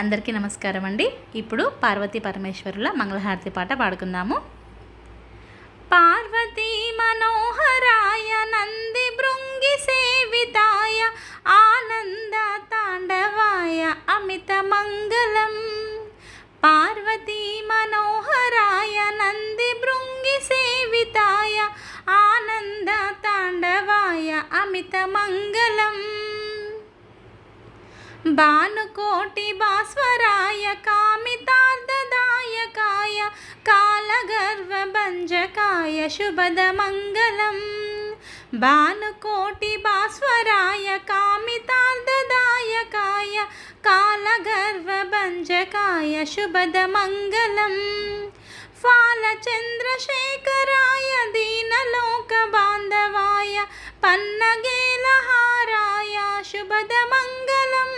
అందరికీ నమస్కారం అండి. ఇప్పుడు పార్వతీ పరమేశ్వరుల మంగళహారతి పాట పాడుకుందాము. పార్వతీ మనోహరాయ నంది భృంగి సేవితాయ ఆనంద తాండవాయ అమిత మంగళం. పార్వతీ మనోహరాయ నంది భృంగి సేవితాయ ఆనంద తాండవాయ అమిత మంగళం. భానుకోటి భాస్వరాయ కామితార్థదాయకాయ కాలగర్వభంజకాయ శుభదమంగళం. భానుకోటి భాస్వరాయ కామితార్థదాయకాయ కాలగర్వభంజకాయ శుభదమంగళం. ఫాలచంద్రశేఖరాయ దీనలోక బాంధవాయ పన్నగేలహారాయ శుభదమంగళం.